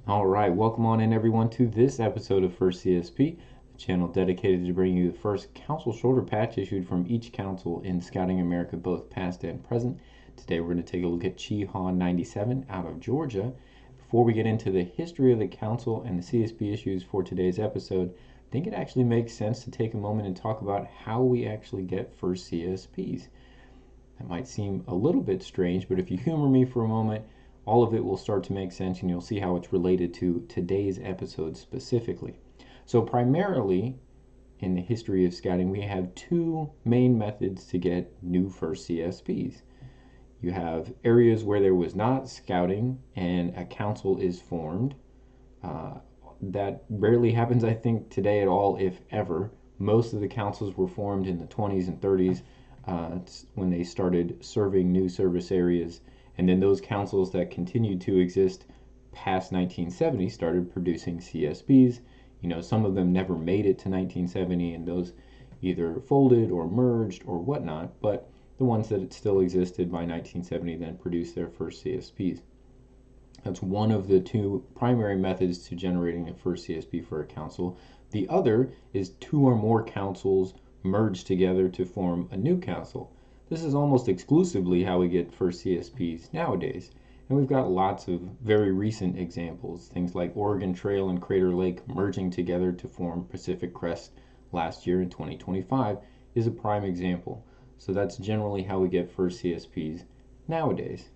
All right, welcome on in everyone to this episode of First CSP, the channel dedicated to bringing you the first council shoulder patch issued from each council in Scouting America, both past and present. Today we're going to take a look at Chehaw 97 out of Georgia. Before we get into the history of the council and the CSP issues for today's episode, I think it actually makes sense to take a moment and talk about how we actually get first CSPs. That might seem a little bit strange, but if you humor me for a moment, all of it will start to make sense and you'll see how it's related to today's episode specifically. So primarily in the history of scouting, we have two main methods to get new first CSPs. You have areas where there was not scouting and a council is formed. That rarely happens, I think, today at all, if ever. Most of the councils were formed in the 20s and 30s when they started serving new service areas. And then those councils that continued to exist past 1970 started producing CSPs. You know, some of them never made it to 1970, and those either folded or merged or whatnot, but the ones that still existed by 1970 then produced their first CSPs. That's one of the two primary methods to generating a first CSP for a council. The other is two or more councils merged together to form a new council. This is almost exclusively how we get first CSPs nowadays, and we've got lots of very recent examples. Things like Oregon Trail and Crater Lake merging together to form Pacific Crest last year in 2025 is a prime example. So that's generally how we get first CSPs nowadays.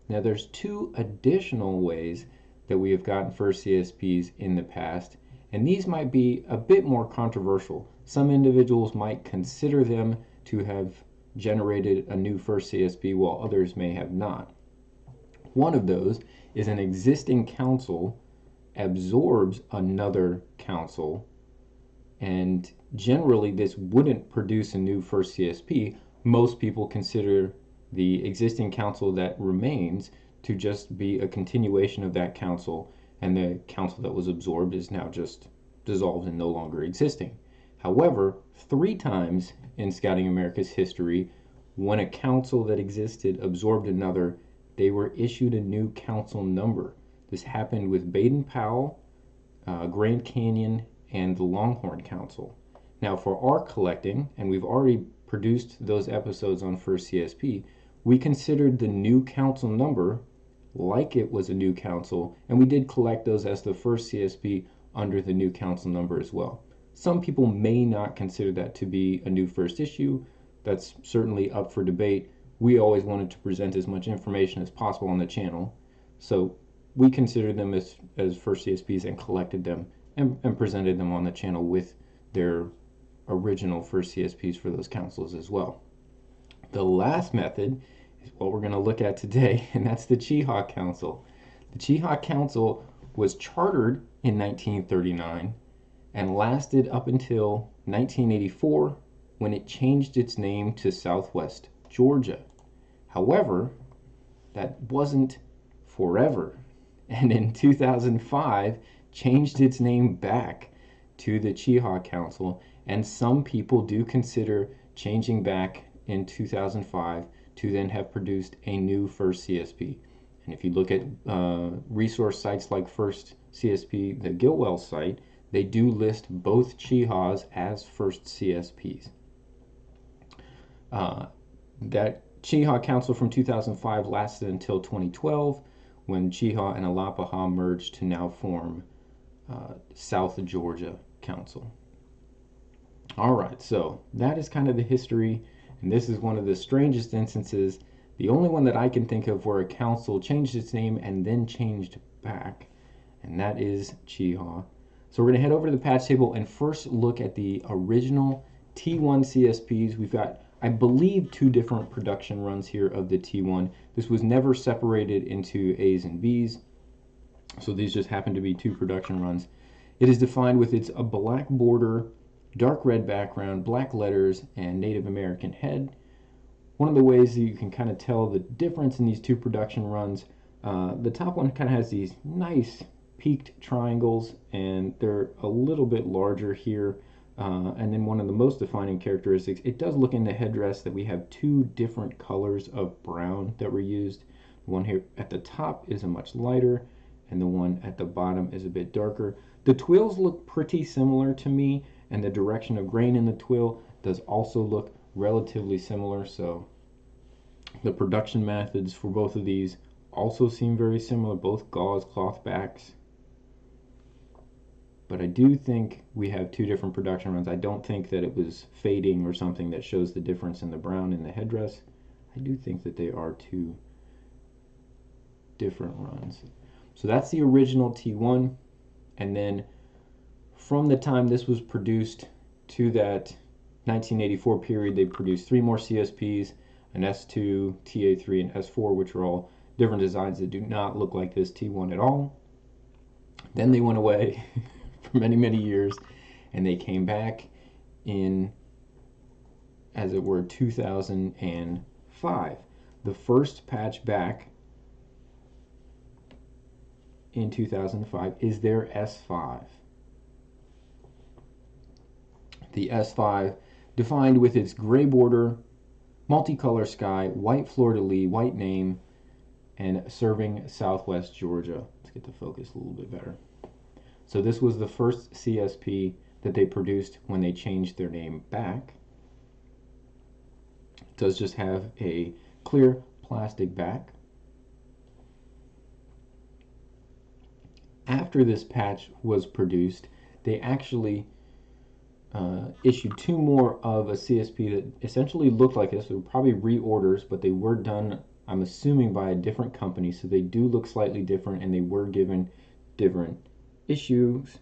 Now there's two additional ways that we have gotten first CSPs in the past, and these might be a bit more controversial. Some individuals might consider them to have generated a new first CSP while others may have not. One of those is an existing council absorbs another council, and generally this wouldn't produce a new first CSP. Most people consider the existing council that remains to just be a continuation of that council, and the council that was absorbed is now just dissolved and no longer existing. However, 3 times in Scouting America's history, when a council that existed absorbed another, they were issued a new council number. This happened with Baden-Powell, Grand Canyon, and the Longhorn Council. Now for our collecting, and we've already produced those episodes on first CSP, we considered the new council number like it was a new council, and we did collect those as the first CSP under the new council number as well. Some people may not consider that to be a new first issue. That's certainly up for debate. We always wanted to present as much information as possible on the channel, so we considered them as first CSPs and collected them and presented them on the channel with their original first CSPs for those councils as well. The last method is what we're going to look at today, and that's the Chehaw Council. The Chehaw Council was chartered in 1939 and lasted up until 1984 when it changed its name to Southwest Georgia. However, that wasn't forever, and in 2005 changed its name back to the Chehaw Council, and some people do consider changing back in 2005 to then have produced a new first CSP. And if you look at resource sites like First CSP, the Gilwell site, they do list both Chehaws as first CSPs. That Chehaw Council from 2005 lasted until 2012 when Chehaw and Alapaha merged to now form South Georgia Council. All right, so that is kind of the history, and this is one of the strangest instances, the only one that I can think of where a council changed its name and then changed back, and that is Chehaw. So we're going to head over to the patch table and first look at the original T1 CSPs. We've got, I believe, 2 different production runs here of the T1. This was never separated into A's and B's, so these just happen to be 2 production runs. It is defined with a black border, dark red background, black letters, and Native American head. One of the ways that you can kind of tell the difference in these 2 production runs, the top one kind of has these nice peaked triangles, and they're a little bit larger here. And then one of the most defining characteristics, it does look in the headdress that we have 2 different colors of brown that were used. The one here at the top is a much lighter, and the one at the bottom is a bit darker. The twills look pretty similar to me, and the direction of grain in the twill does also look relatively similar, so the production methods for both of these also seem very similar, both gauze cloth backs. But I do think we have two different production runs. I don't think that it was fading or something that shows the difference in the brown in the headdress. I do think that they are two different runs. So that's the original T1, and then from the time this was produced to that 1984 period, they produced 3 more CSPs, an S2, TA3, and S4, which are all different designs that do not look like this T1 at all. Then they went away for many, many years, and they came back in, as it were, 2005. The first patch back in 2005 is their S5. The S5, defined with its gray border, multicolor sky, white fleur-de-lis, white name, and serving Southwest Georgia. Let's get the focus a little bit better. So this was the first CSP that they produced when they changed their name back. It does just have a clear plastic back. After this patch was produced, they actually issued 2 more of a CSP that essentially looked like this. They were probably reorders, but they were done, I'm assuming, by a different company, so they do look slightly different, and they were given different issues.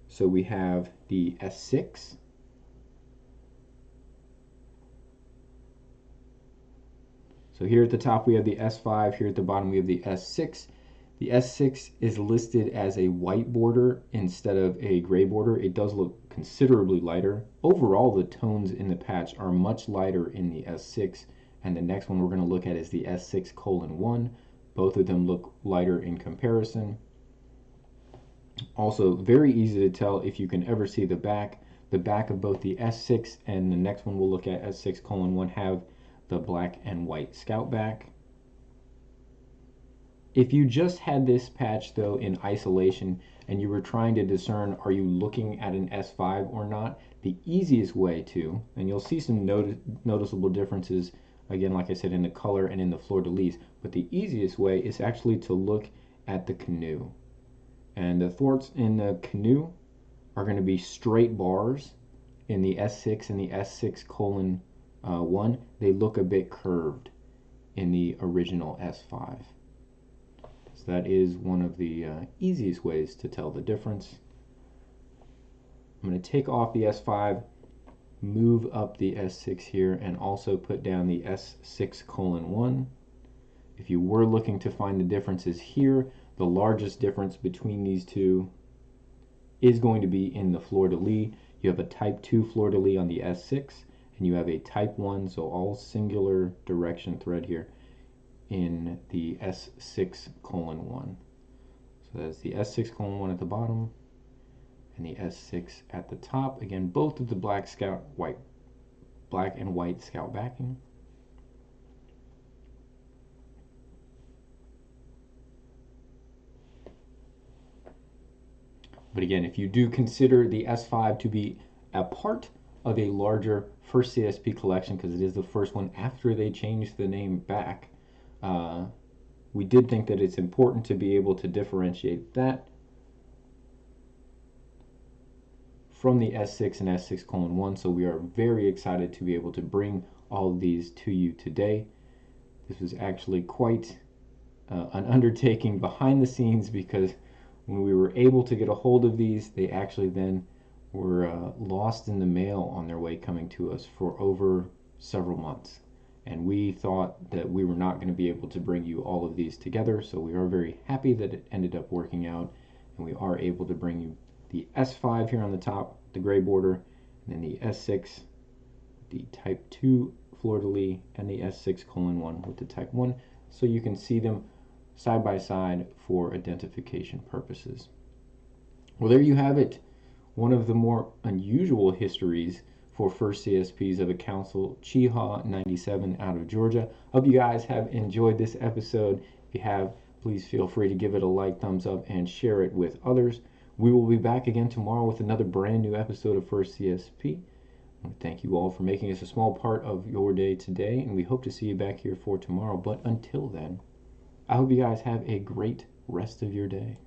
So we have the S6, so here at the top we have the S5, here at the bottom we have the S6. The S6 is listed as a white border instead of a gray border. It does look considerably lighter. Overall, the tones in the patch are much lighter in the S6, and the next one we're going to look at is the S6:1. Both of them look lighter in comparison. Also, very easy to tell if you can ever see the back. The back of both the S6 and the next one we'll look at, S6:1, have the black and white scout back. If you just had this patch though in isolation and you were trying to discern, are you looking at an S5 or not, the easiest way to, and you'll see some noticeable differences, again, like I said, in the color and in the fleur-de-lis, but the easiest way is actually to look at the canoe. And the thwarts in the canoe are going to be straight bars. In the S6 and the S6:1, they look a bit curved in the original S5. So that is one of the easiest ways to tell the difference. I'm going to take off the S5, move up the S6 here, and also put down the S6:1. If you were looking to find the differences here, the largest difference between these two is going to be in the fleur-de-lis. You have a type 2 fleur-de-lis on the S6, and you have a type 1, so all singular direction thread here, in the S6:1. So that's the S6:1 at the bottom and the S6 at the top. Again, both of the black and white scout backing. But again, if you do consider the S5 to be a part of a larger first CSP collection, because it is the first one after they changed the name back, we did think that it's important to be able to differentiate that from the S6 and S6:1, so we are very excited to be able to bring all of these to you today. This was actually quite an undertaking behind the scenes, because when we were able to get a hold of these, they actually then were lost in the mail on their way coming to us for over several months. And we thought that we were not going to be able to bring you all of these together, so we are very happy that it ended up working out, and we are able to bring you the S5 here on the top, the gray border, and then the S6, the type 2 fleur-de-lis, and the S6:1 with the type 1, so you can see them side by side for identification purposes. Well, there you have it. One of the more unusual histories for first CSPs of a council, Chehaw 97 out of Georgia. Hope you guys have enjoyed this episode. If you have, please feel free to give it a like, thumbs up, and share it with others. We will be back again tomorrow with another brand new episode of First CSP. I want to thank you all for making us a small part of your day today, and we hope to see you back here for tomorrow. But until then, I hope you guys have a great rest of your day.